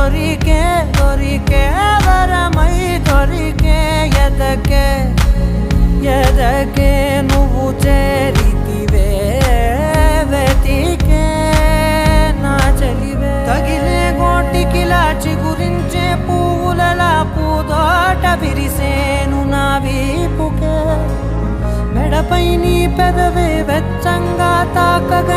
దొరికే దొరికే వరమై దొరికే ఎదకే నువ్వు చేరితివే వెతికే నా చెలివే తగిలే గోటికిలా చిగురించే పువ్వులలా పూదోట విరిసేను నా వీపుకే మెడపై నీ పెదవే వెచ్చంగా తాకగ